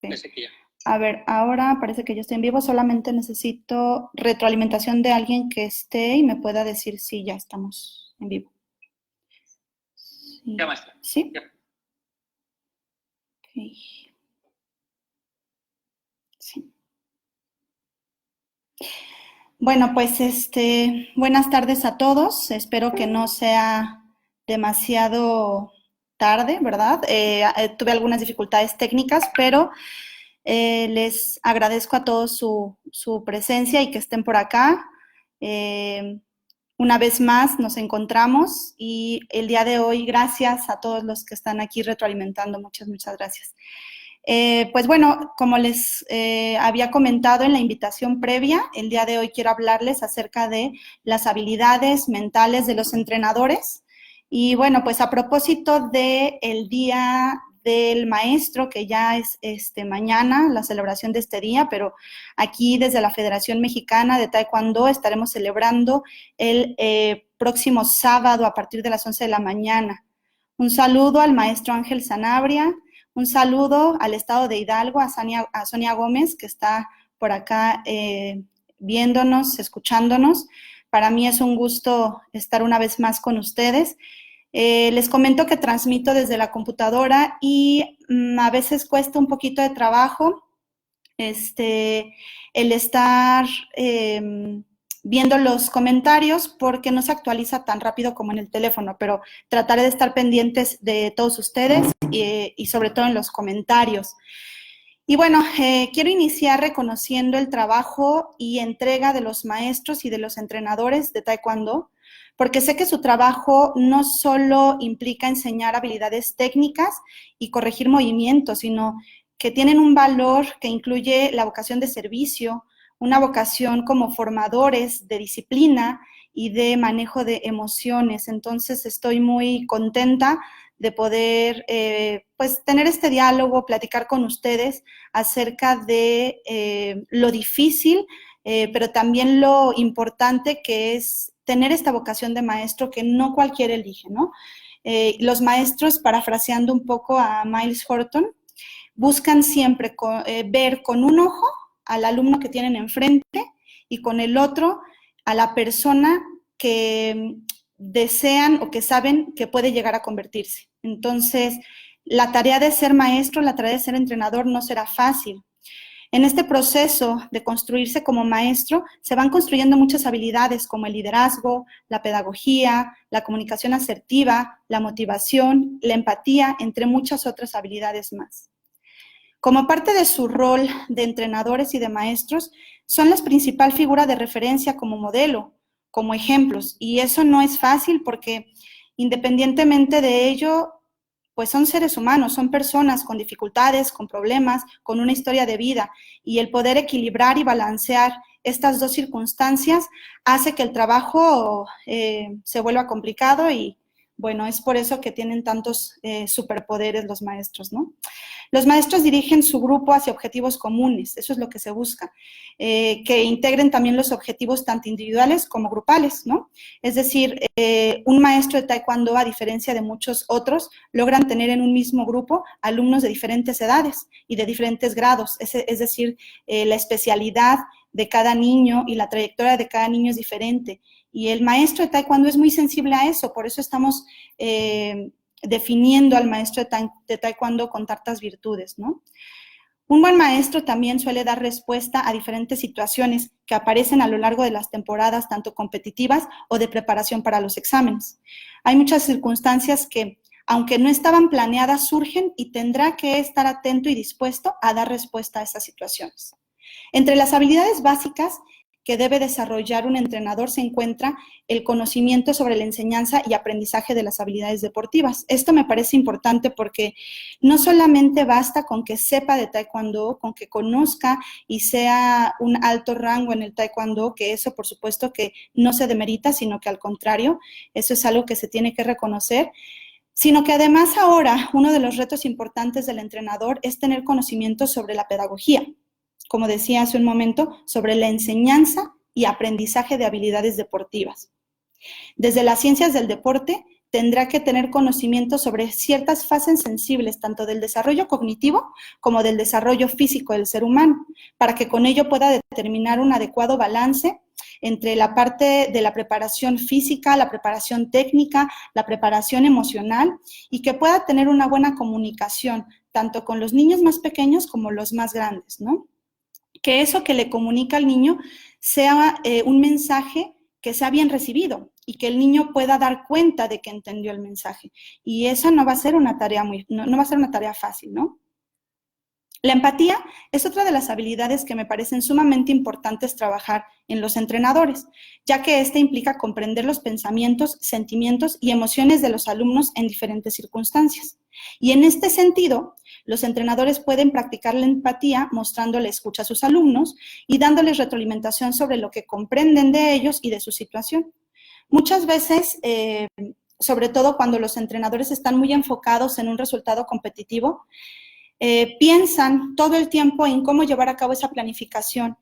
Parece que ya. A ver, ahora parece que yo estoy en vivo, solamente necesito retroalimentación de alguien que esté y me pueda decir si ya estamos en vivo. Sí. Ya, maestra. ¿Sí? Ya. Okay. Sí. Bueno, pues buenas tardes a todos. Espero que no sea demasiado tarde, ¿verdad? Tuve algunas dificultades técnicas, pero les agradezco a todos su presencia y que estén por acá. Una vez más nos encontramos y el día de hoy, gracias a todos los que están aquí retroalimentando. Muchas gracias. Pues bueno, como les había comentado en la invitación previa, el día de hoy quiero hablarles acerca de las habilidades mentales de los entrenadores. Y bueno, pues a propósito del Día del Maestro, que ya es mañana la celebración de este día, pero aquí desde la Federación Mexicana de Taekwondo estaremos celebrando el próximo sábado a partir de las 11 de la mañana. Un saludo al maestro Ángel Sanabria, un saludo al estado de Hidalgo, a Sonia Gómez, que está por acá viéndonos, escuchándonos. Para mí es un gusto estar una vez más con ustedes. Les comento que transmito desde la computadora y a veces cuesta un poquito de trabajo el estar viendo los comentarios porque no se actualiza tan rápido como en el teléfono, pero trataré de estar pendientes de todos ustedes y sobre todo en los comentarios. Y bueno, quiero iniciar reconociendo el trabajo y entrega de los maestros y de los entrenadores de Taekwondo, porque sé que su trabajo no solo implica enseñar habilidades técnicas y corregir movimientos, sino que tienen un valor que incluye la vocación de servicio, una vocación como formadores de disciplina y de manejo de emociones. Entonces estoy muy contenta de poder pues tener este diálogo, platicar con ustedes acerca de lo difícil, pero también lo importante que es tener esta vocación de maestro que no cualquiera elige, ¿no? Los maestros, parafraseando un poco a Miles Horton, buscan siempre ver con un ojo al alumno que tienen enfrente y con el otro a la persona que desean o que saben que puede llegar a convertirse. Entonces, la tarea de ser maestro, la tarea de ser entrenador no será fácil. En este proceso de construirse como maestro, se van construyendo muchas habilidades como el liderazgo, la pedagogía, la comunicación asertiva, la motivación, la empatía, entre muchas otras habilidades más. Como parte de su rol de entrenadores y de maestros, son la principal figura de referencia como modelo, como ejemplos, y eso no es fácil porque independientemente de ello, pues son seres humanos, son personas con dificultades, con problemas, con una historia de vida, y el poder equilibrar y balancear estas dos circunstancias hace que el trabajo se vuelva complicado y, bueno, es por eso que tienen tantos superpoderes los maestros, ¿no? Los maestros dirigen su grupo hacia objetivos comunes, eso es lo que se busca, que integren también los objetivos tanto individuales como grupales, ¿no? Es decir, un maestro de Taekwondo, a diferencia de muchos otros, logran tener en un mismo grupo alumnos de diferentes edades y de diferentes grados, es decir, la especialidad de cada niño y la trayectoria de cada niño es diferente. Y el maestro de Taekwondo es muy sensible a eso, por eso estamos definiendo al maestro de Taekwondo con tantas virtudes, ¿no? Un buen maestro también suele dar respuesta a diferentes situaciones que aparecen a lo largo de las temporadas, tanto competitivas o de preparación para los exámenes. Hay muchas circunstancias que, aunque no estaban planeadas, surgen y tendrá que estar atento y dispuesto a dar respuesta a esas situaciones. Entre las habilidades básicas que debe desarrollar un entrenador se encuentra el conocimiento sobre la enseñanza y aprendizaje de las habilidades deportivas. Esto me parece importante porque no solamente basta con que sepa de Taekwondo, con que conozca y sea un alto rango en el Taekwondo, que eso por supuesto que no se demerita, sino que al contrario, eso es algo que se tiene que reconocer, sino que además ahora uno de los retos importantes del entrenador es tener conocimiento sobre la pedagogía, como decía hace un momento, sobre la enseñanza y aprendizaje de habilidades deportivas. Desde las ciencias del deporte, tendrá que tener conocimiento sobre ciertas fases sensibles, tanto del desarrollo cognitivo como del desarrollo físico del ser humano, para que con ello pueda determinar un adecuado balance entre la parte de la preparación física, la preparación técnica, la preparación emocional, y que pueda tener una buena comunicación, tanto con los niños más pequeños como los más grandes, ¿no? Que eso que le comunica al niño sea un mensaje que sea bien recibido y que el niño pueda dar cuenta de que entendió el mensaje. Y esa no va a ser una tarea no va a ser una tarea fácil, ¿no? La empatía es otra de las habilidades que me parecen sumamente importantes trabajar en los entrenadores, ya que esta implica comprender los pensamientos, sentimientos y emociones de los alumnos en diferentes circunstancias. Y en este sentido, los entrenadores pueden practicar la empatía mostrándole escucha a sus alumnos y dándoles retroalimentación sobre lo que comprenden de ellos y de su situación. Muchas veces, sobre todo cuando los entrenadores están muy enfocados en un resultado competitivo, piensan todo el tiempo en cómo llevar a cabo esa planificación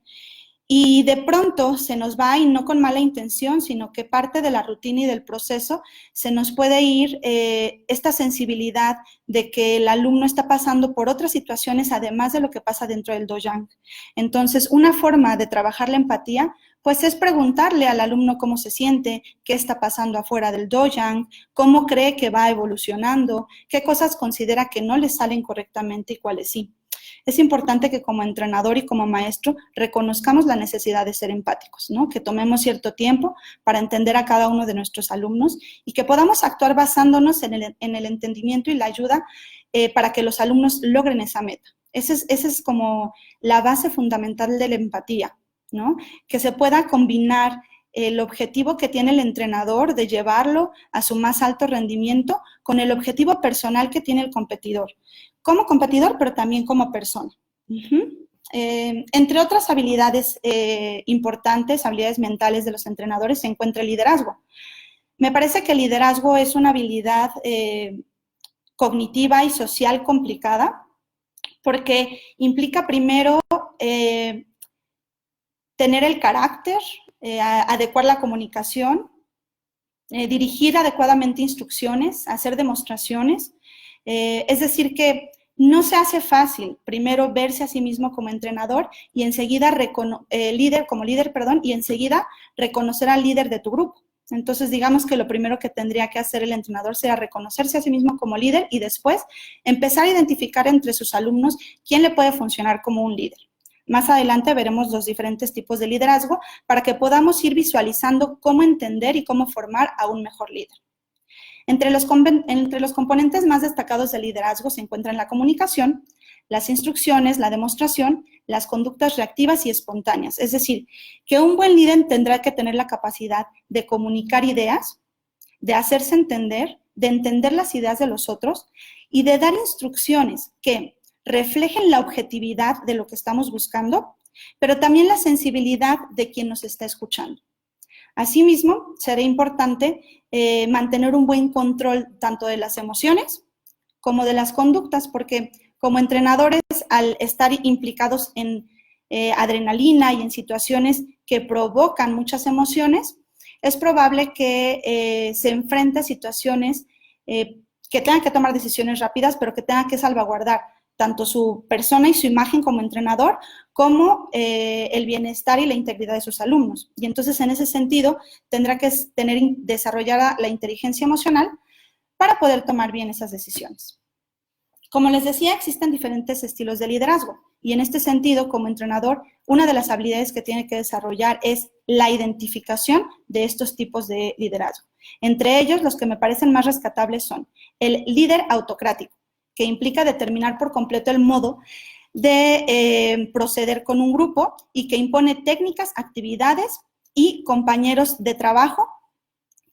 y de pronto se nos va, y no con mala intención, sino que parte de la rutina y del proceso, se nos puede ir esta sensibilidad de que el alumno está pasando por otras situaciones además de lo que pasa dentro del dojang. Entonces, una forma de trabajar la empatía pues es preguntarle al alumno cómo se siente, qué está pasando afuera del dojang, cómo cree que va evolucionando, qué cosas considera que no le salen correctamente y cuáles sí. Es importante que como entrenador y como maestro reconozcamos la necesidad de ser empáticos, ¿no? Que tomemos cierto tiempo para entender a cada uno de nuestros alumnos y que podamos actuar basándonos en el entendimiento y la ayuda para que los alumnos logren esa meta. Esa es como la base fundamental de la empatía, ¿no? Que se pueda combinar el objetivo que tiene el entrenador de llevarlo a su más alto rendimiento con el objetivo personal que tiene el competidor. Como competidor, pero también como persona. Entre otras habilidades importantes, habilidades mentales de los entrenadores, se encuentra el liderazgo. Me parece que el liderazgo es una habilidad cognitiva y social complicada, porque implica primero tener el carácter, adecuar la comunicación, dirigir adecuadamente instrucciones, hacer demostraciones. Es decir, que no se hace fácil primero verse a sí mismo como entrenador y enseguida y enseguida reconocer al líder de tu grupo. Entonces, digamos que lo primero que tendría que hacer el entrenador sería reconocerse a sí mismo como líder y después empezar a identificar entre sus alumnos quién le puede funcionar como un líder. Más adelante veremos los diferentes tipos de liderazgo para que podamos ir visualizando cómo entender y cómo formar a un mejor líder. Entre los componentes más destacados del liderazgo se encuentran la comunicación, las instrucciones, la demostración, las conductas reactivas y espontáneas. Es decir, que un buen líder tendrá que tener la capacidad de comunicar ideas, de hacerse entender, de entender las ideas de los otros y de dar instrucciones que reflejen la objetividad de lo que estamos buscando, pero también la sensibilidad de quien nos está escuchando. Asimismo, será importante mantener un buen control tanto de las emociones como de las conductas, porque como entrenadores, al estar implicados en adrenalina y en situaciones que provocan muchas emociones, es probable que se enfrente a situaciones que tengan que tomar decisiones rápidas, pero que tengan que salvaguardar tanto su persona y su imagen como entrenador, como el bienestar y la integridad de sus alumnos. Y entonces, en ese sentido, tendrá que tener desarrollada la inteligencia emocional para poder tomar bien esas decisiones. Como les decía, existen diferentes estilos de liderazgo y en este sentido, como entrenador, una de las habilidades que tiene que desarrollar es la identificación de estos tipos de liderazgo. Entre ellos, los que me parecen más rescatables son el líder autocrático, que implica determinar por completo el modo de proceder con un grupo y que impone técnicas, actividades y compañeros de trabajo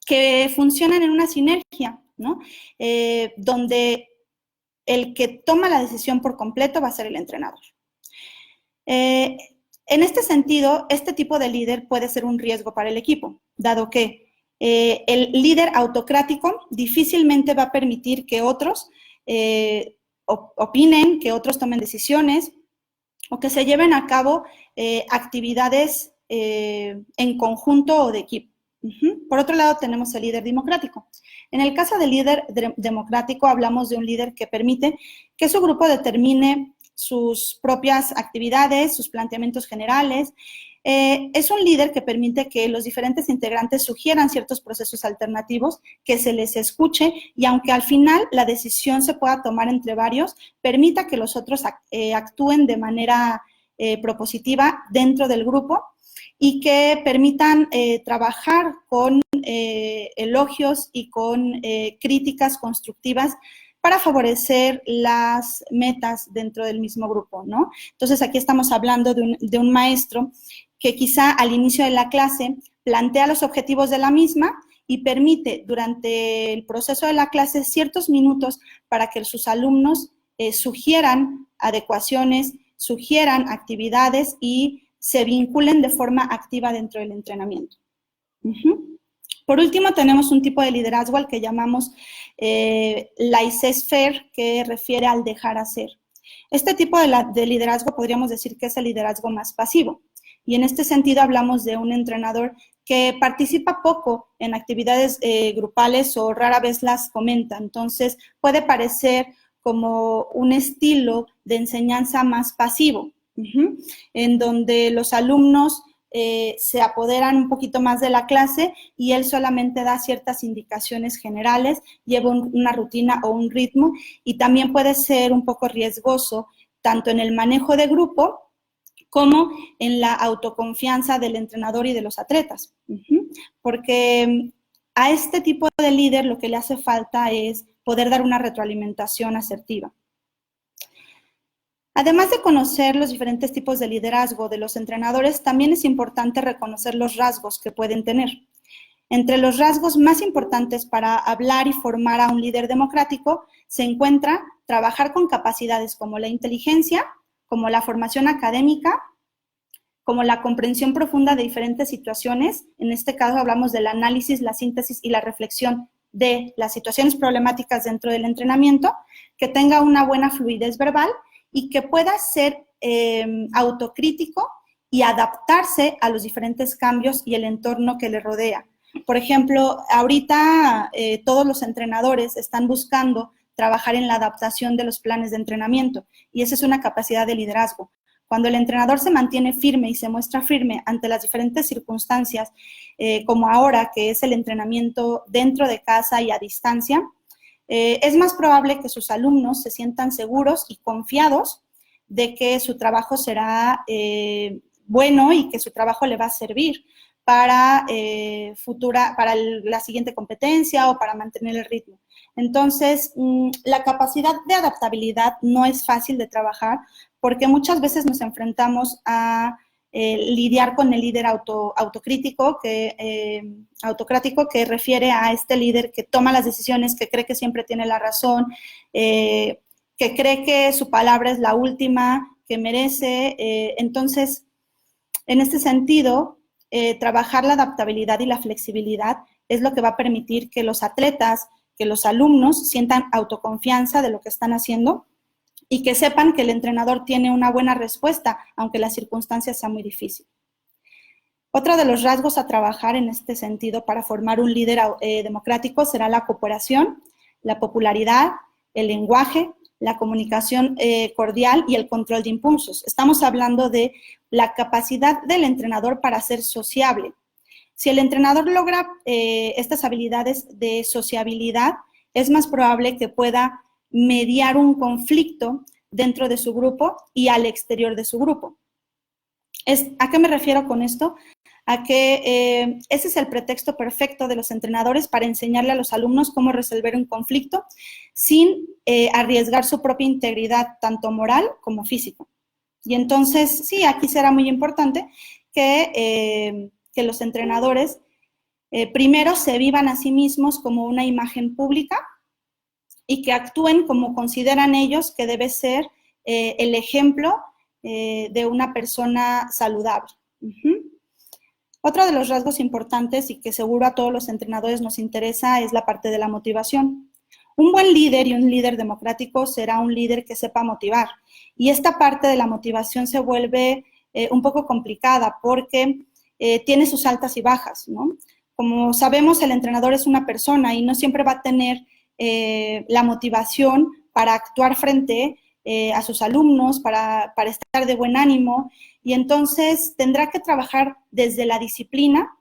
que funcionan en una sinergia, ¿no? Donde el que toma la decisión por completo va a ser el entrenador. En este sentido, este tipo de líder puede ser un riesgo para el equipo, dado que el líder autocrático difícilmente va a permitir que otros opinen, que otros tomen decisiones o que se lleven a cabo actividades en conjunto o de equipo. Por otro lado, tenemos el líder democrático. En el caso del líder democrático, hablamos de un líder que permite que su grupo determine sus propias actividades, sus planteamientos generales. Es un líder que permite que los diferentes integrantes sugieran ciertos procesos alternativos, que se les escuche y aunque al final la decisión se pueda tomar entre varios, permita que los otros actúen de manera propositiva dentro del grupo y que permitan trabajar con elogios y con críticas constructivas para favorecer las metas dentro del mismo grupo, ¿no? Entonces, aquí estamos hablando de un maestro que quizá al inicio de la clase plantea los objetivos de la misma y permite durante el proceso de la clase ciertos minutos para que sus alumnos sugieran adecuaciones, sugieran actividades y se vinculen de forma activa dentro del entrenamiento. Por último, tenemos un tipo de liderazgo al que llamamos laissez-faire, que refiere al dejar hacer. Este tipo de liderazgo podríamos decir que es el liderazgo más pasivo. Y en este sentido hablamos de un entrenador que participa poco en actividades grupales o rara vez las comenta. Entonces, puede parecer como un estilo de enseñanza más pasivo, en donde los alumnos se apoderan un poquito más de la clase y él solamente da ciertas indicaciones generales, lleva una rutina o un ritmo y también puede ser un poco riesgoso tanto en el manejo de grupo como en la autoconfianza del entrenador y de los atletas, porque a este tipo de líder lo que le hace falta es poder dar una retroalimentación asertiva. Además de conocer los diferentes tipos de liderazgo de los entrenadores, también es importante reconocer los rasgos que pueden tener. Entre los rasgos más importantes para hablar y formar a un líder democrático se encuentra trabajar con capacidades como la inteligencia, como la formación académica, como la comprensión profunda de diferentes situaciones. En este caso hablamos del análisis, la síntesis y la reflexión de las situaciones problemáticas dentro del entrenamiento, que tenga una buena fluidez verbal y que pueda ser autocrítico y adaptarse a los diferentes cambios y el entorno que le rodea. Por ejemplo, ahorita todos los entrenadores están buscando trabajar en la adaptación de los planes de entrenamiento y esa es una capacidad de liderazgo. Cuando el entrenador se mantiene firme y se muestra firme ante las diferentes circunstancias, como ahora que es el entrenamiento dentro de casa y a distancia, es más probable que sus alumnos se sientan seguros y confiados de que su trabajo será bueno y que su trabajo le va a servir para la siguiente competencia o para mantener el ritmo. Entonces, la capacidad de adaptabilidad no es fácil de trabajar porque muchas veces nos enfrentamos a lidiar con el líder autocrático que refiere a este líder que toma las decisiones, que cree que siempre tiene la razón, que cree que su palabra es la última, que merece. Entonces, en este sentido, trabajar la adaptabilidad y la flexibilidad es lo que va a permitir que los atletas, que los alumnos sientan autoconfianza de lo que están haciendo y que sepan que el entrenador tiene una buena respuesta, aunque la circunstancia sea muy difícil. Otro de los rasgos a trabajar en este sentido para formar un líder democrático será la cooperación, la popularidad, el lenguaje, la comunicación cordial y el control de impulsos. Estamos hablando de la capacidad del entrenador para ser sociable. Si el entrenador logra estas habilidades de sociabilidad, es más probable que pueda mediar un conflicto dentro de su grupo y al exterior de su grupo. ¿A qué me refiero con esto? A que ese es el pretexto perfecto de los entrenadores para enseñarle a los alumnos cómo resolver un conflicto sin arriesgar su propia integridad, tanto moral como física. Y entonces, sí, aquí será muy importante que los entrenadores primero se vivan a sí mismos como una imagen pública y que actúen como consideran ellos que debe ser el ejemplo de una persona saludable. Otro de los rasgos importantes y que seguro a todos los entrenadores nos interesa es la parte de la motivación. Un buen líder y un líder democrático será un líder que sepa motivar. Y esta parte de la motivación se vuelve un poco complicada porque tiene sus altas y bajas, ¿no? como sabemos, el entrenador es una persona y no siempre va a tener la motivación para actuar frente a sus alumnos, para estar de buen ánimo, y entonces tendrá que trabajar desde la disciplina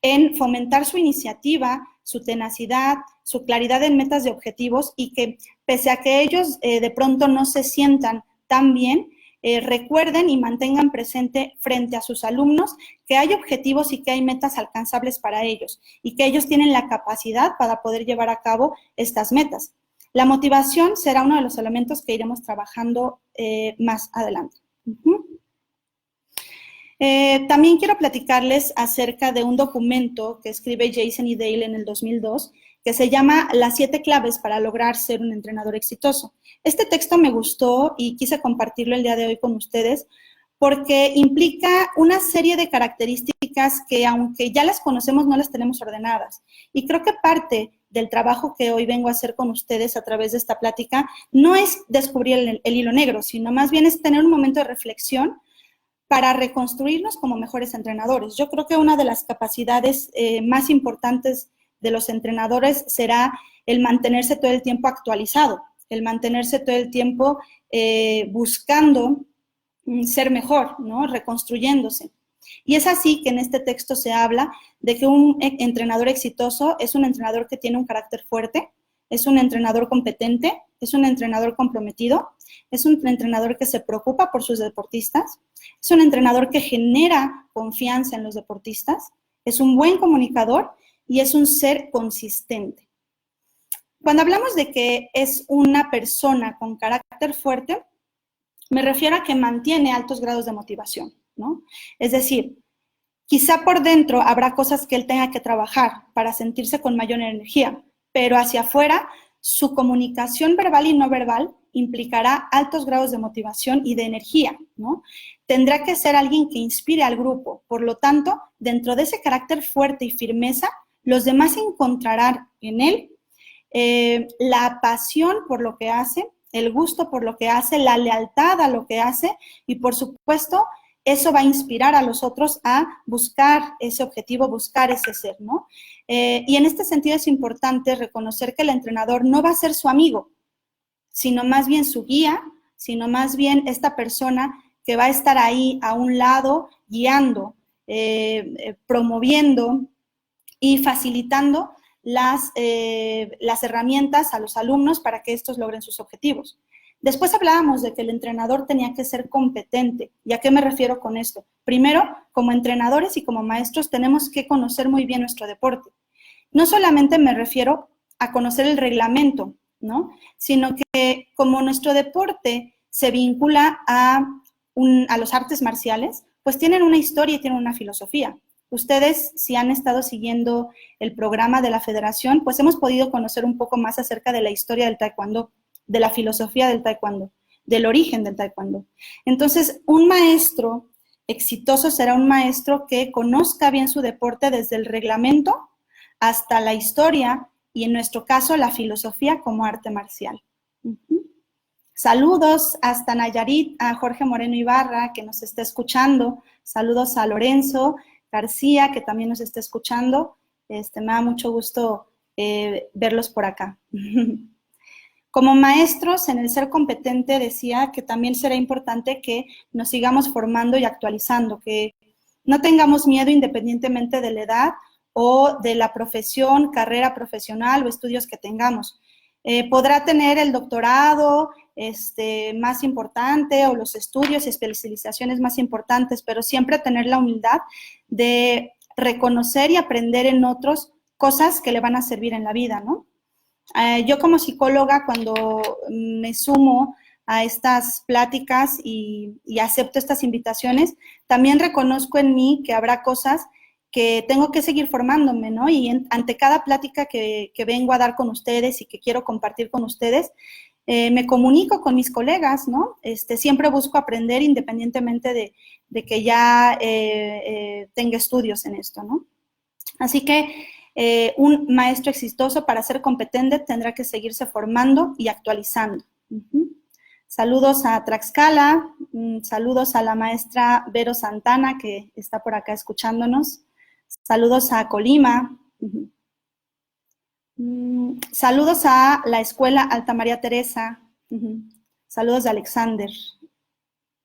en fomentar su iniciativa, su tenacidad, su claridad en metas y objetivos, y que pese a que ellos de pronto no se sientan tan bien, recuerden y mantengan presente frente a sus alumnos que hay objetivos y que hay metas alcanzables para ellos y que ellos tienen la capacidad para poder llevar a cabo estas metas. La motivación será uno de los elementos que iremos trabajando más adelante. También quiero platicarles acerca de un documento que escribe Jason y Dale en el 2002, que se llama Las 7 claves para lograr ser un entrenador exitoso. Este texto me gustó y quise compartirlo el día de hoy con ustedes porque implica una serie de características que, aunque ya las conocemos, no las tenemos ordenadas. Y creo que parte del trabajo que hoy vengo a hacer con ustedes a través de esta plática no es descubrir el hilo negro, sino más bien es tener un momento de reflexión para reconstruirnos como mejores entrenadores. Yo creo que una de las capacidades más importantes de los entrenadores será el mantenerse todo el tiempo actualizado, el mantenerse todo el tiempo buscando ser mejor, ¿no? Reconstruyéndose. Y es así que en este texto se habla de que un entrenador exitoso es un entrenador que tiene un carácter fuerte, es un entrenador competente, es un entrenador comprometido, es un entrenador que se preocupa por sus deportistas, es un entrenador que genera confianza en los deportistas, es un buen comunicador y es un ser consistente. Cuando hablamos de que es una persona con carácter fuerte, me refiero a que mantiene altos grados de motivación, ¿no? Es decir, quizá por dentro habrá cosas que él tenga que trabajar para sentirse con mayor energía, pero hacia afuera su comunicación verbal y no verbal implicará altos grados de motivación y de energía, ¿no? Tendrá que ser alguien que inspire al grupo. Por lo tanto, dentro de ese carácter fuerte y firmeza, los demás encontrarán en él la pasión por lo que hace, el gusto por lo que hace, la lealtad a lo que hace y, por supuesto, eso va a inspirar a los otros a buscar ese objetivo, buscar ese ser, ¿no? Y en este sentido es importante reconocer que el entrenador no va a ser su amigo, sino más bien su guía, sino más bien esta persona que va a estar ahí a un lado, guiando, promoviendo y facilitando las herramientas a los alumnos para que estos logren sus objetivos. Después hablábamos de que el entrenador tenía que ser competente. ¿Y a qué me refiero con esto? Primero, como entrenadores y como maestros tenemos que conocer muy bien nuestro deporte. No solamente me refiero a conocer el reglamento, ¿no? Sino que como nuestro deporte se vincula a los artes marciales, pues tienen una historia y tienen una filosofía. Ustedes, si han estado siguiendo el programa de la federación, pues hemos podido conocer un poco más acerca de la historia del taekwondo, de la filosofía del taekwondo, del origen del taekwondo. Entonces, un maestro exitoso será un maestro que conozca bien su deporte desde el reglamento hasta la historia y, en nuestro caso, la filosofía como arte marcial. Saludos hasta Nayarit a Jorge Moreno Ibarra, que nos está escuchando. Saludos a Lorenzo García, que también nos está escuchando. Me da mucho gusto verlos por acá. Como maestros, en el ser competente decía que también será importante que nos sigamos formando y actualizando, que no tengamos miedo independientemente de la edad o de la profesión, carrera profesional o estudios que tengamos. Podrá tener el doctorado más importante o los estudios y especializaciones más importantes, pero siempre tener la humildad de reconocer y aprender en otros cosas que le van a servir en la vida, ¿no? Yo como psicóloga, cuando me sumo a estas pláticas y acepto estas invitaciones, también reconozco en mí que habrá cosas que tengo que seguir formándome, ¿no? Y ante cada plática que vengo a dar con ustedes y que quiero compartir con ustedes, me comunico con mis colegas, ¿no? Siempre busco aprender independientemente de que ya tenga estudios en esto, ¿no? Así que un maestro exitoso, para ser competente, tendrá que seguirse formando y actualizando. Saludos a Tlaxcala, saludos a la maestra Vero Santana, que está por acá escuchándonos. Saludos a Colima. Saludos a la Escuela Alta María Teresa. Saludos de Alexander.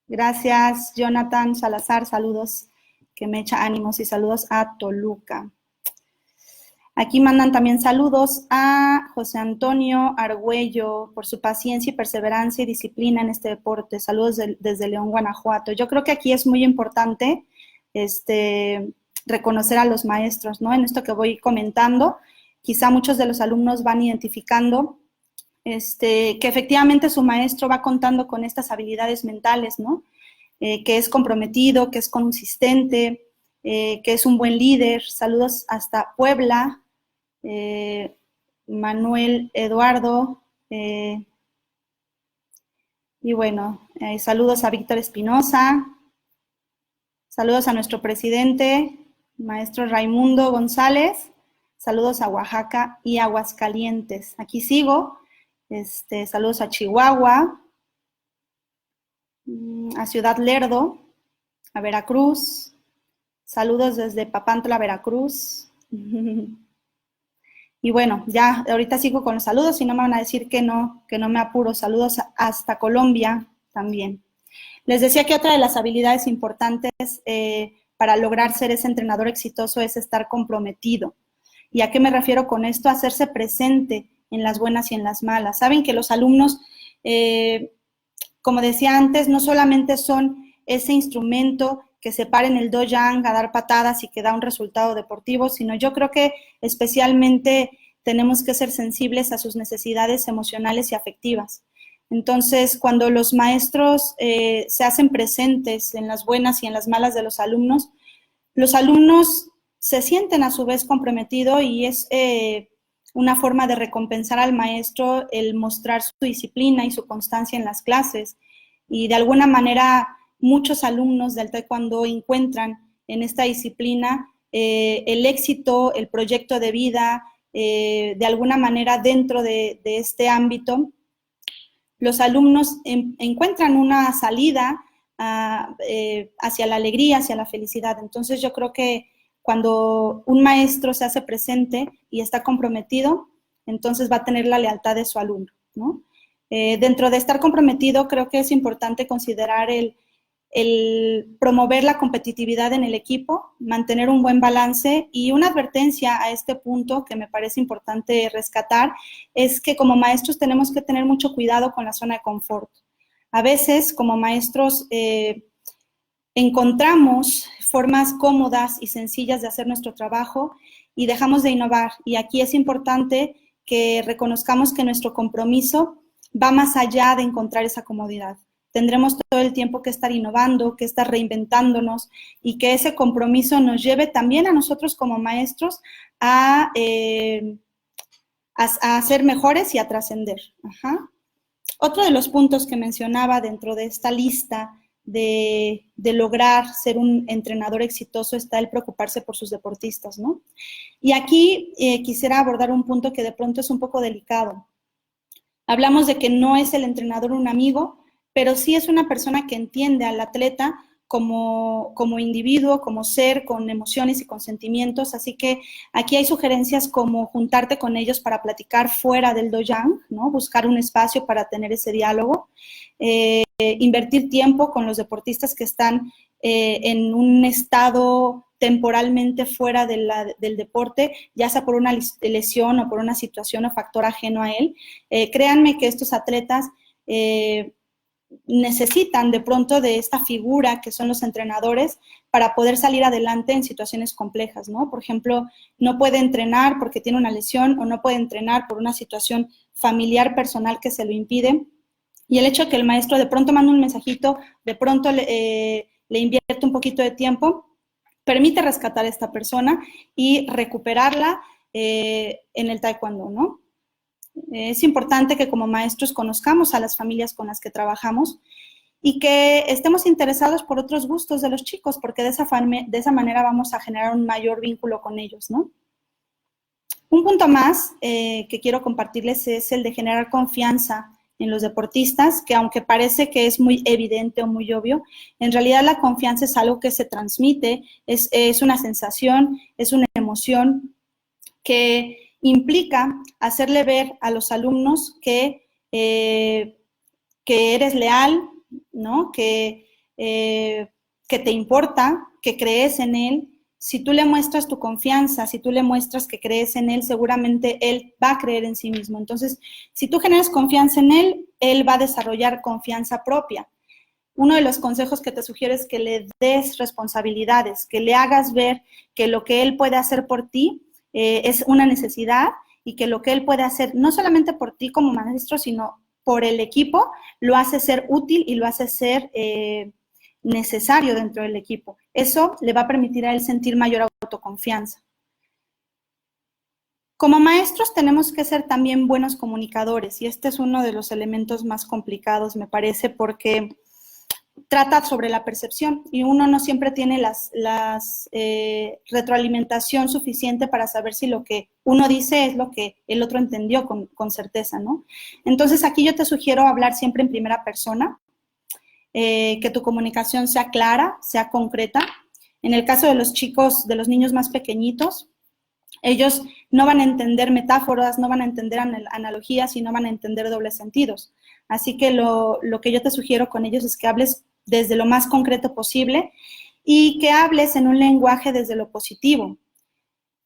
Gracias, Jonathan Salazar. Saludos, que me echa ánimos. Y saludos a Toluca. Aquí mandan también saludos a José Antonio Argüello por su paciencia y perseverancia y disciplina en este deporte. Saludos desde León, Guanajuato. Yo creo que aquí es muy importante reconocer a los maestros, ¿no? En esto que voy comentando, quizá muchos de los alumnos van identificando que efectivamente su maestro va contando con estas habilidades mentales, ¿no? Que es comprometido, que es consistente, que es un buen líder. Saludos hasta Puebla. Manuel Eduardo, y bueno, saludos a Víctor Espinosa, saludos a nuestro presidente, maestro Raimundo González, saludos a Oaxaca y Aguascalientes. Aquí sigo, saludos a Chihuahua, a Ciudad Lerdo, a Veracruz, saludos desde Papantla, Veracruz. Y bueno, ya ahorita sigo con los saludos y no me van a decir que no me apuro. Saludos hasta Colombia también. Les decía que otra de las habilidades importantes para lograr ser ese entrenador exitoso es estar comprometido. ¿Y a qué me refiero con esto? Hacerse presente en las buenas y en las malas. Saben que los alumnos, como decía antes, no solamente son ese instrumento que se para en el dojang a dar patadas y que da un resultado deportivo, sino yo creo que especialmente tenemos que ser sensibles a sus necesidades emocionales y afectivas. Entonces, cuando los maestros se hacen presentes en las buenas y en las malas de los alumnos se sienten a su vez comprometidos y es una forma de recompensar al maestro el mostrar su disciplina y su constancia en las clases. Y de alguna manera muchos alumnos del taekwondo encuentran en esta disciplina el éxito, el proyecto de vida, de alguna manera dentro de este ámbito. Los alumnos encuentran una salida hacia la alegría, hacia la felicidad. Entonces yo creo que cuando un maestro se hace presente y está comprometido, entonces va a tener la lealtad de su alumno, ¿no? Dentro de estar comprometido, creo que es importante considerar el promover la competitividad en el equipo, mantener un buen balance. Y una advertencia a este punto que me parece importante rescatar es que como maestros tenemos que tener mucho cuidado con la zona de confort. A veces como maestros encontramos formas cómodas y sencillas de hacer nuestro trabajo y dejamos de innovar. Y aquí es importante que reconozcamos que nuestro compromiso va más allá de encontrar esa comodidad. Tendremos todo el tiempo que estar innovando, que estar reinventándonos y que ese compromiso nos lleve también a nosotros como maestros a ser mejores y a trascender. Otro de los puntos que mencionaba dentro de esta lista de lograr ser un entrenador exitoso está el preocuparse por sus deportistas, ¿no? Y aquí quisiera abordar un punto que de pronto es un poco delicado. Hablamos de que no es el entrenador un amigo, pero sí es una persona que entiende al atleta como individuo, como ser, con emociones y con sentimientos. Así que aquí hay sugerencias como juntarte con ellos para platicar fuera del dojang, ¿no? Buscar un espacio para tener ese diálogo, invertir tiempo con los deportistas que están en un estado temporalmente fuera del deporte, ya sea por una lesión o por una situación o factor ajeno a él. Créanme que estos atletas necesitan de pronto de esta figura que son los entrenadores para poder salir adelante en situaciones complejas, ¿no? Por ejemplo, no puede entrenar porque tiene una lesión o no puede entrenar por una situación familiar, personal que se lo impide. Y el hecho de que el maestro de pronto manda un mensajito, de pronto le invierte un poquito de tiempo, permite rescatar a esta persona y recuperarla en el taekwondo, ¿no? Es importante que como maestros conozcamos a las familias con las que trabajamos y que estemos interesados por otros gustos de los chicos, porque de esa manera vamos a generar un mayor vínculo con ellos, ¿no? Un punto más que quiero compartirles es el de generar confianza en los deportistas, que aunque parece que es muy evidente o muy obvio, en realidad la confianza es algo que se transmite, es una sensación, es una emoción que implica hacerle ver a los alumnos que eres leal, ¿no? Que te importa, que crees en él. Si tú le muestras tu confianza, si tú le muestras que crees en él, seguramente él va a creer en sí mismo. Entonces, si tú generas confianza en él, él va a desarrollar confianza propia. Uno de los consejos que te sugiero es que le des responsabilidades, que le hagas ver que lo que él puede hacer por ti es una necesidad y que lo que él puede hacer no solamente por ti como maestro, sino por el equipo, lo hace ser útil y lo hace ser necesario dentro del equipo. Eso le va a permitir a él sentir mayor autoconfianza. Como maestros tenemos que ser también buenos comunicadores y este es uno de los elementos más complicados, me parece, porque trata sobre la percepción y uno no siempre tiene retroalimentación suficiente para saber si lo que uno dice es lo que el otro entendió con certeza, ¿no? Entonces aquí yo te sugiero hablar siempre en primera persona, que tu comunicación sea clara, sea concreta. En el caso de los chicos, de los niños más pequeñitos, ellos no van a entender metáforas, no van a entender analogías y no van a entender dobles sentidos. Así que lo que yo te sugiero con ellos es que hables desde lo más concreto posible y que hables en un lenguaje desde lo positivo.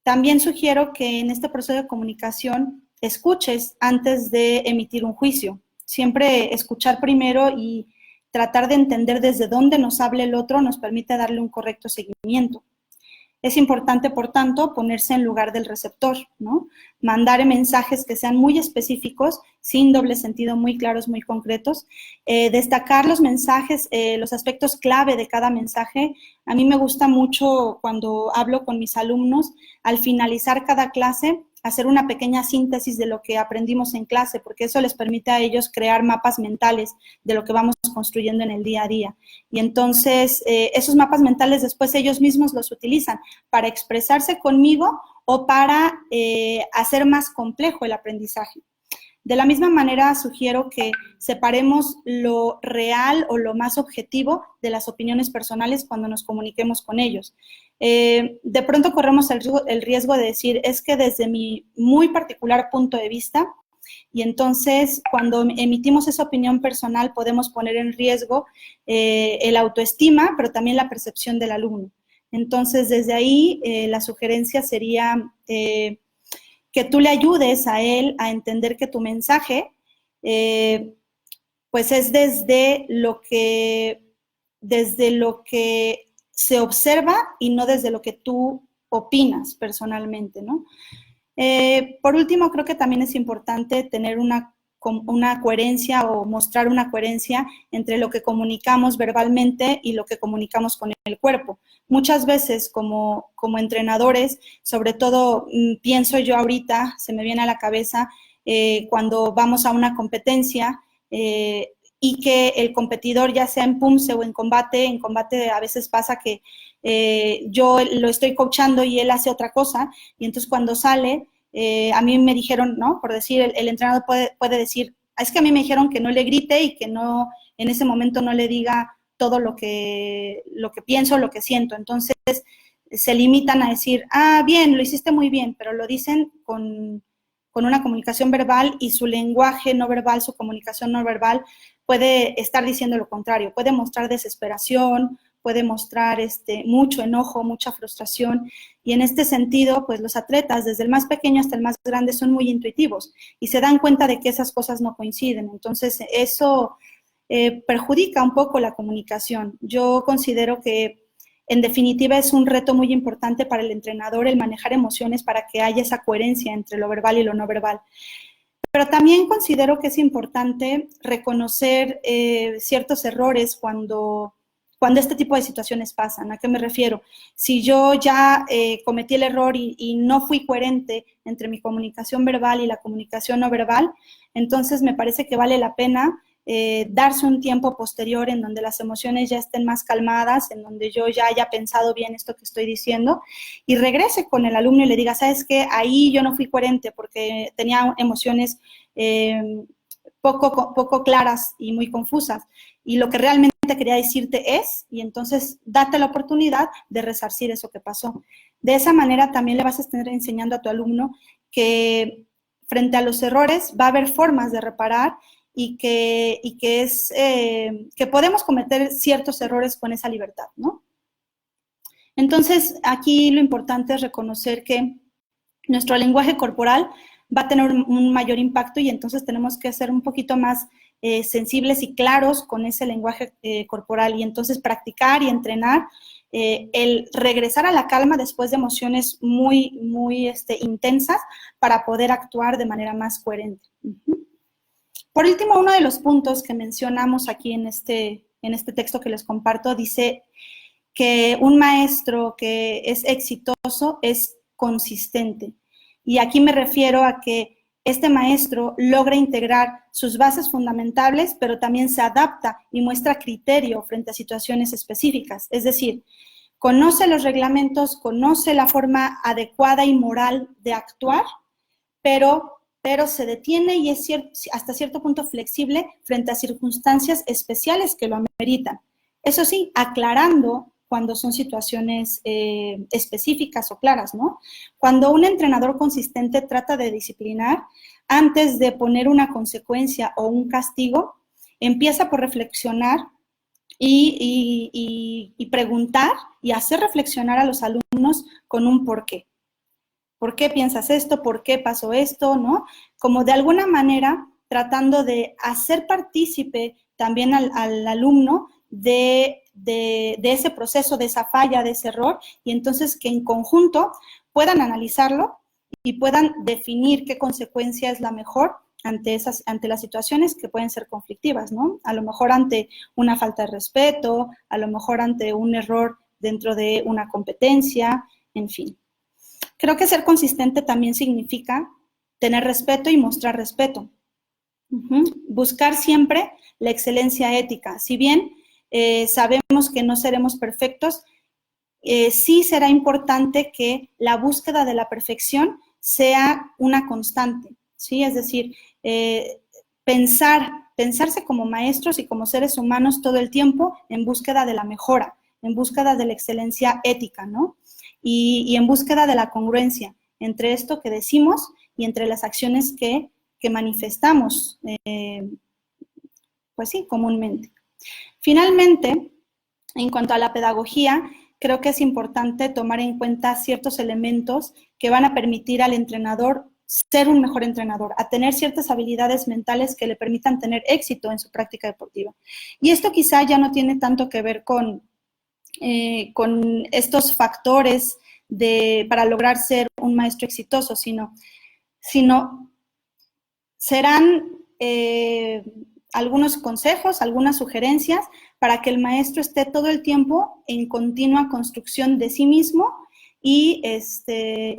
También sugiero que en este proceso de comunicación escuches antes de emitir un juicio. Siempre escuchar primero y tratar de entender desde dónde nos habla el otro nos permite darle un correcto seguimiento. Es importante, por tanto, ponerse en lugar del receptor, ¿no? Mandar mensajes que sean muy específicos, sin doble sentido, muy claros, muy concretos. Destacar los mensajes, los aspectos clave de cada mensaje. A mí me gusta mucho cuando hablo con mis alumnos, al finalizar cada clase, hacer una pequeña síntesis de lo que aprendimos en clase, porque eso les permite a ellos crear mapas mentales de lo que vamos construyendo en el día a día. Y entonces, esos mapas mentales después ellos mismos los utilizan para expresarse conmigo o para hacer más complejo el aprendizaje. De la misma manera, sugiero que separemos lo real o lo más objetivo de las opiniones personales cuando nos comuniquemos con ellos. De pronto corremos el riesgo de decir, es que desde mi muy particular punto de vista, y entonces cuando emitimos esa opinión personal podemos poner en riesgo el autoestima, pero también la percepción del alumno. Entonces, desde ahí, la sugerencia sería que tú le ayudes a él a entender que tu mensaje, pues es desde lo que se observa y no desde lo que tú opinas personalmente, ¿no? Por último, creo que también es importante tener una coherencia o mostrar una coherencia entre lo que comunicamos verbalmente y lo que comunicamos con el cuerpo. Muchas veces como entrenadores, sobre todo pienso yo ahorita, se me viene a la cabeza cuando vamos a una competencia y que el competidor, ya sea en PUMSE o en combate a veces pasa que yo lo estoy coachando y él hace otra cosa, y entonces cuando sale, a mí me dijeron, ¿no? Por decir, el entrenador puede decir, es que a mí me dijeron que no le grite y que no, en ese momento no le diga todo lo que pienso, lo que siento. Entonces, se limitan a decir, bien, lo hiciste muy bien, pero lo dicen con una comunicación verbal y su lenguaje no verbal, su comunicación no verbal puede estar diciendo lo contrario, puede mostrar desesperación, puede mostrar mucho enojo, mucha frustración, y en este sentido, pues los atletas, desde el más pequeño hasta el más grande, son muy intuitivos y se dan cuenta de que esas cosas no coinciden. Entonces, eso perjudica un poco la comunicación. Yo considero que, en definitiva, es un reto muy importante para el entrenador el manejar emociones para que haya esa coherencia entre lo verbal y lo no verbal. Pero también considero que es importante reconocer ciertos errores cuando este tipo de situaciones pasan. ¿A qué me refiero? Si yo ya cometí el error y no fui coherente entre mi comunicación verbal y la comunicación no verbal, entonces me parece que vale la pena darse un tiempo posterior en donde las emociones ya estén más calmadas, en donde yo ya haya pensado bien esto que estoy diciendo y regrese con el alumno y le diga, ¿sabes qué? Ahí yo no fui coherente porque tenía emociones poco claras y muy confusas. Y lo que realmente quería decirte es, y entonces date la oportunidad de resarcir eso que pasó. De esa manera también le vas a estar enseñando a tu alumno que frente a los errores va a haber formas de reparar y que podemos cometer ciertos errores con esa libertad, ¿no? Entonces, aquí lo importante es reconocer que nuestro lenguaje corporal va a tener un mayor impacto y entonces tenemos que ser un poquito más sensibles y claros con ese lenguaje corporal y entonces practicar y entrenar el regresar a la calma después de emociones muy intensas para poder actuar de manera más coherente. Por último, uno de los puntos que mencionamos aquí en este texto que les comparto dice que un maestro que es exitoso es consistente. Y aquí me refiero a que este maestro logra integrar sus bases fundamentales, pero también se adapta y muestra criterio frente a situaciones específicas. Es decir, conoce los reglamentos, conoce la forma adecuada y moral de actuar, pero se detiene y es hasta cierto punto flexible frente a circunstancias especiales que lo ameritan. Eso sí, aclarando cuando son situaciones específicas o claras, ¿no? Cuando un entrenador consistente trata de disciplinar, antes de poner una consecuencia o un castigo, empieza por reflexionar y preguntar y hacer reflexionar a los alumnos con un porqué. ¿Por qué piensas esto? ¿Por qué pasó esto? ¿No? Como de alguna manera tratando de hacer partícipe también al alumno de ese proceso, de esa falla, de ese error, y entonces que en conjunto puedan analizarlo y puedan definir qué consecuencia es la mejor ante las situaciones que pueden ser conflictivas, ¿no? A lo mejor ante una falta de respeto, a lo mejor ante un error dentro de una competencia, en fin. Creo que ser consistente también significa tener respeto y mostrar respeto. Buscar siempre la excelencia ética. Si bien sabemos que no seremos perfectos, sí será importante que la búsqueda de la perfección sea una constante, ¿sí? Es decir, pensarse como maestros y como seres humanos todo el tiempo en búsqueda de la mejora, en búsqueda de la excelencia ética, ¿no? Y en búsqueda de la congruencia entre esto que decimos y entre las acciones que manifestamos, pues sí, comúnmente. Finalmente, en cuanto a la pedagogía, creo que es importante tomar en cuenta ciertos elementos que van a permitir al entrenador ser un mejor entrenador, a tener ciertas habilidades mentales que le permitan tener éxito en su práctica deportiva. Y esto quizá ya no tiene tanto que ver con estos factores para lograr ser un maestro exitoso, sino serán algunos consejos, algunas sugerencias para que el maestro esté todo el tiempo en continua construcción de sí mismo y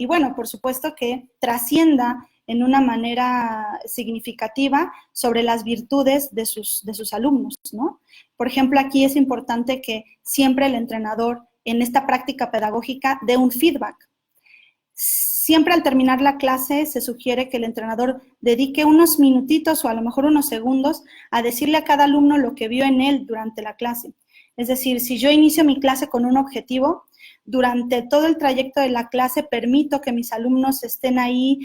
bueno, por supuesto que trascienda en una manera significativa sobre las virtudes de sus alumnos, ¿no? Por ejemplo, aquí es importante que siempre el entrenador en esta práctica pedagógica dé un feedback. Siempre al terminar la clase se sugiere que el entrenador dedique unos minutitos o a lo mejor unos segundos a decirle a cada alumno lo que vio en él durante la clase. Es decir, si yo inicio mi clase con un objetivo, durante todo el trayecto de la clase permito que mis alumnos estén ahí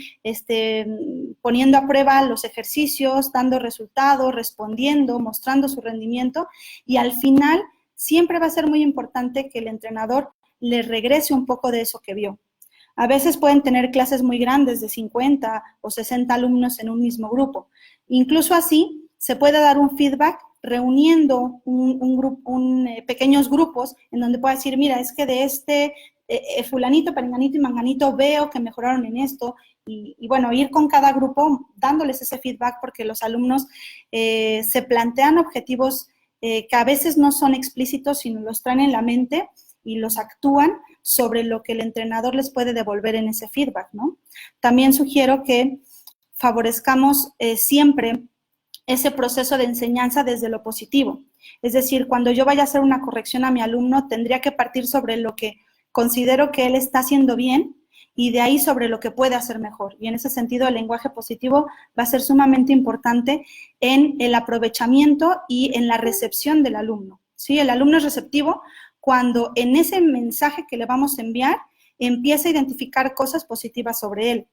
poniendo a prueba los ejercicios, dando resultados, respondiendo, mostrando su rendimiento y al final siempre va a ser muy importante que el entrenador le regrese un poco de eso que vio. A veces pueden tener clases muy grandes de 50 o 60 alumnos en un mismo grupo. Incluso así se puede dar un feedback reuniendo pequeños grupos en donde pueda decir, mira, es que de fulanito, perenganito y manganito veo que mejoraron en esto y bueno, ir con cada grupo dándoles ese feedback porque los alumnos se plantean objetivos que a veces no son explícitos, sino los traen en la mente y los actúan sobre lo que el entrenador les puede devolver en ese feedback, ¿no? También sugiero que favorezcamos siempre ese proceso de enseñanza desde lo positivo. Es decir, cuando yo vaya a hacer una corrección a mi alumno, tendría que partir sobre lo que considero que él está haciendo bien y de ahí sobre lo que puede hacer mejor. Y en ese sentido, el lenguaje positivo va a ser sumamente importante en el aprovechamiento y en la recepción del alumno, ¿sí? El alumno es receptivo cuando en ese mensaje que le vamos a enviar empieza a identificar cosas positivas sobre él.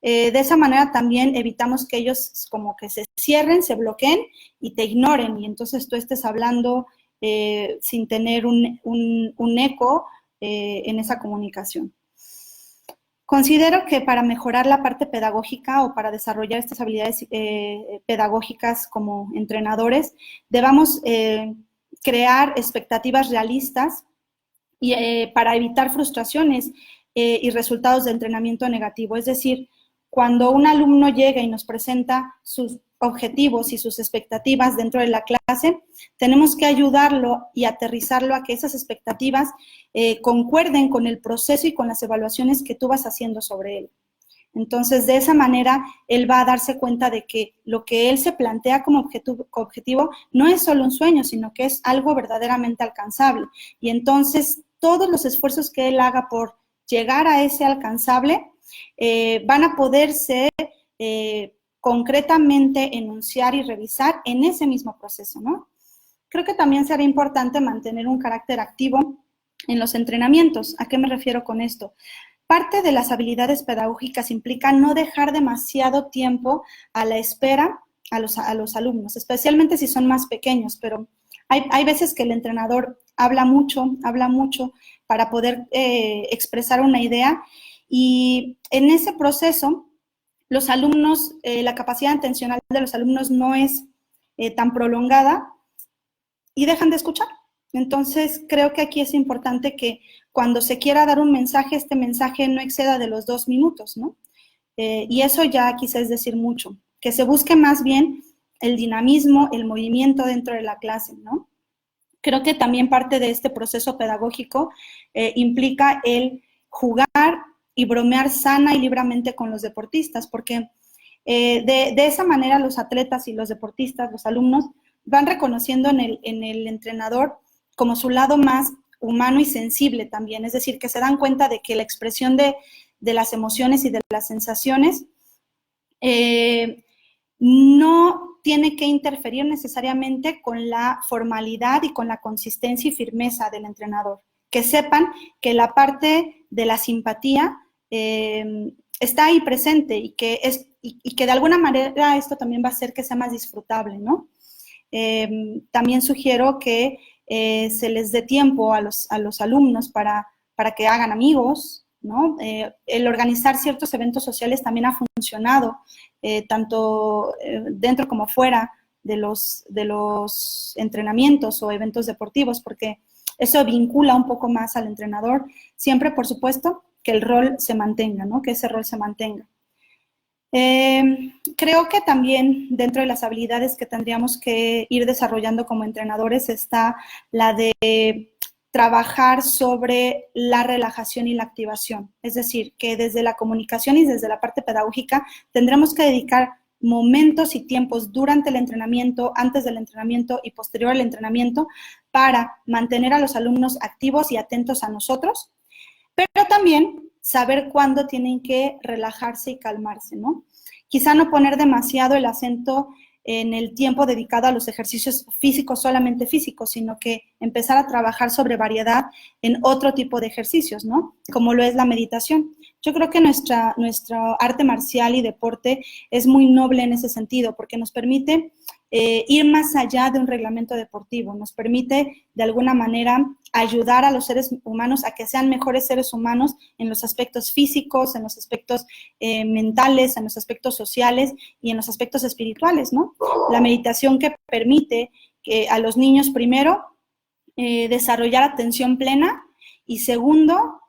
De esa manera también evitamos que ellos como que se cierren, se bloqueen y te ignoren, y entonces tú estés hablando sin tener un eco en esa comunicación. Considero que para mejorar la parte pedagógica o para desarrollar estas habilidades pedagógicas como entrenadores, debamos crear expectativas realistas y, para evitar frustraciones y resultados de entrenamiento negativo. Es decir, cuando un alumno llega y nos presenta sus objetivos y sus expectativas dentro de la clase, tenemos que ayudarlo y aterrizarlo a que esas expectativas concuerden con el proceso y con las evaluaciones que tú vas haciendo sobre él. Entonces, de esa manera, él va a darse cuenta de que lo que él se plantea como objetivo no es solo un sueño, sino que es algo verdaderamente alcanzable. Y entonces, todos los esfuerzos que él haga por llegar a ese alcanzable van a poderse concretamente enunciar y revisar en ese mismo proceso, ¿no? Creo que también será importante mantener un carácter activo en los entrenamientos. ¿A qué me refiero con esto? Parte de las habilidades pedagógicas implica no dejar demasiado tiempo a la espera a los alumnos, especialmente si son más pequeños, pero hay veces que el entrenador habla mucho para poder expresar una idea, y en ese proceso los alumnos, la capacidad atencional de los alumnos no es tan prolongada y dejan de escuchar. Entonces, creo que aquí es importante que cuando se quiera dar un mensaje, este mensaje no exceda de los 2 minutos, ¿no? Y eso ya quizás es decir mucho, que se busque más bien el dinamismo, el movimiento dentro de la clase, ¿no? Creo que también parte de este proceso pedagógico implica el jugar y bromear sana y libremente con los deportistas, porque de esa manera los atletas y los deportistas, los alumnos, van reconociendo en el entrenador como su lado más humano y sensible también, es decir, que se dan cuenta de que la expresión de las emociones y de las sensaciones no tiene que interferir necesariamente con la formalidad y con la consistencia y firmeza del entrenador. Que sepan que la parte de la simpatía está ahí presente y que de alguna manera esto también va a hacer que sea más disfrutable, ¿no? También sugiero que se les dé tiempo a los alumnos para que hagan amigos, ¿no? El organizar ciertos eventos sociales también ha funcionado, tanto dentro como fuera de los entrenamientos o eventos deportivos, porque eso vincula un poco más al entrenador, siempre, por supuesto, que el rol se mantenga, ¿no? Que ese rol se mantenga. Creo que también dentro de las habilidades que tendríamos que ir desarrollando como entrenadores está la de trabajar sobre la relajación y la activación. Es decir, que desde la comunicación y desde la parte pedagógica tendremos que dedicar momentos y tiempos durante el entrenamiento, antes del entrenamiento y posterior al entrenamiento para mantener a los alumnos activos y atentos a nosotros, pero también saber cuándo tienen que relajarse y calmarse, ¿no? Quizá no poner demasiado el acento en el tiempo dedicado a los ejercicios físicos, solamente físicos, sino que empezar a trabajar sobre variedad en otro tipo de ejercicios, ¿no? Como lo es la meditación. Yo creo que nuestra arte marcial y deporte es muy noble en ese sentido, porque nos permite ir más allá de un reglamento deportivo, nos permite de alguna manera ayudar a los seres humanos a que sean mejores seres humanos en los aspectos físicos, en los aspectos mentales, en los aspectos sociales y en los aspectos espirituales, ¿no? La meditación que permite que a los niños, primero, desarrollar atención plena y segundo,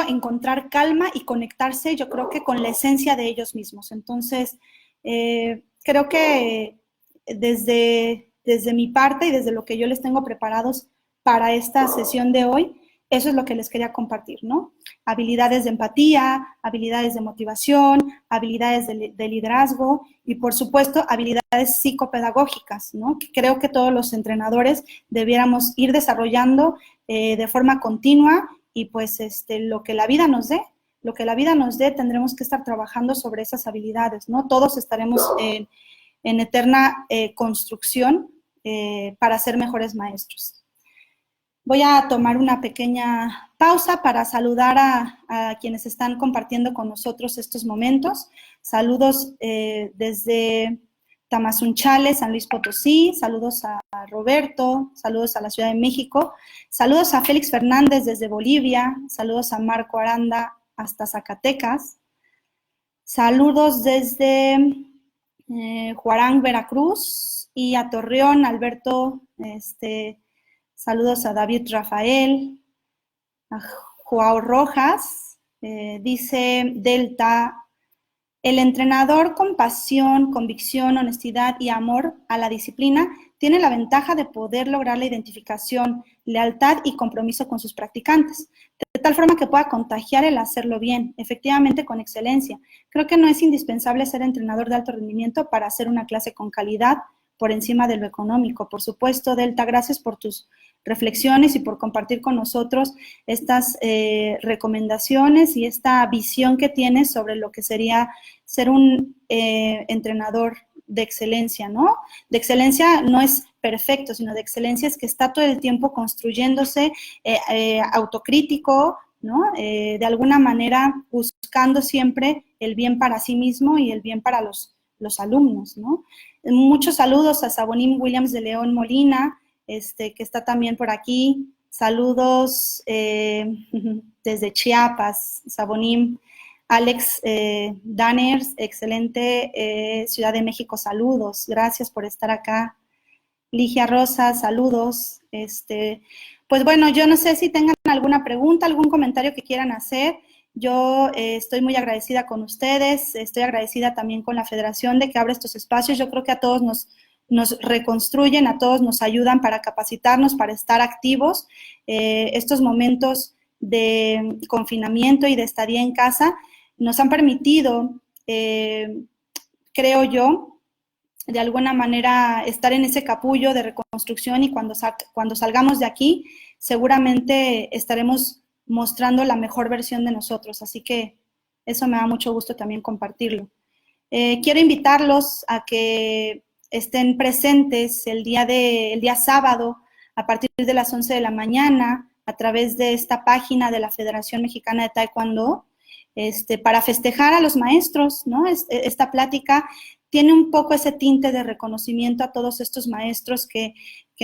encontrar calma y conectarse, yo creo que con la esencia de ellos mismos. Entonces, creo que desde mi parte y desde lo que yo les tengo preparados para esta sesión de hoy, eso es lo que les quería compartir, ¿no? Habilidades de empatía, habilidades de motivación, habilidades de liderazgo y, por supuesto, habilidades psicopedagógicas, ¿no? Que creo que todos los entrenadores debiéramos ir desarrollando de forma continua y pues lo que la vida nos dé. Lo que la vida nos dé, tendremos que estar trabajando sobre esas habilidades, ¿no? Todos estaremos en eterna construcción para ser mejores maestros. Voy a tomar una pequeña pausa para saludar a quienes están compartiendo con nosotros estos momentos. Saludos desde Tamazunchale, San Luis Potosí, saludos a Roberto, saludos a la Ciudad de México, saludos a Félix Fernández desde Bolivia, saludos a Marco Aranda hasta Zacatecas, saludos desde Huarán, Veracruz, y a Torreón, Alberto, saludos a David Rafael, a Joao Rojas, dice Delta: el entrenador con pasión, convicción, honestidad y amor a la disciplina tiene la ventaja de poder lograr la identificación, lealtad y compromiso con sus practicantes, de tal forma que pueda contagiar el hacerlo bien, efectivamente con excelencia. Creo que no es indispensable ser entrenador de alto rendimiento para hacer una clase con calidad por encima de lo económico. Por supuesto, Delta, gracias por tus reflexiones y por compartir con nosotros estas recomendaciones y esta visión que tienes sobre lo que sería ser un entrenador de excelencia, ¿no? De excelencia no es perfecto, sino de excelencia es que está todo el tiempo construyéndose, autocrítico, ¿no? De alguna manera buscando siempre el bien para sí mismo y el bien para los alumnos, ¿no? Muchos saludos a Sabonim Williams de León Molina, que está también por aquí. Saludos desde Chiapas, Sabonim. Alex Danners, excelente, Ciudad de México, saludos, gracias por estar acá. Ligia Rosa, saludos. Pues bueno, yo no sé si tengan alguna pregunta, algún comentario que quieran hacer. Yo estoy muy agradecida con ustedes, estoy agradecida también con la Federación de que abre estos espacios. Yo creo que a todos nos reconstruyen, a todos nos ayudan para capacitarnos, para estar activos. Estos momentos de confinamiento y de estadía en casa nos han permitido, creo yo, de alguna manera estar en ese capullo de reconstrucción, y cuando salgamos de aquí seguramente estaremos mostrando la mejor versión de nosotros, así que eso me da mucho gusto también compartirlo. Quiero invitarlos a que estén presentes el día sábado a partir de las 11 de la mañana a través de esta página de la Federación Mexicana de Taekwondo, para festejar a los maestros, ¿no? Esta plática tiene un poco ese tinte de reconocimiento a todos estos maestros que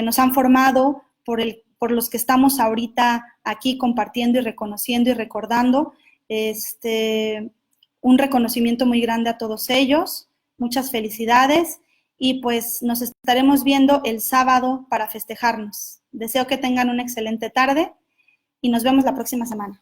nos han formado, por los que estamos ahorita aquí compartiendo y reconociendo y recordando. Un reconocimiento muy grande a todos ellos, muchas felicidades, y pues nos estaremos viendo el sábado para festejarnos. Deseo que tengan una excelente tarde y nos vemos la próxima semana.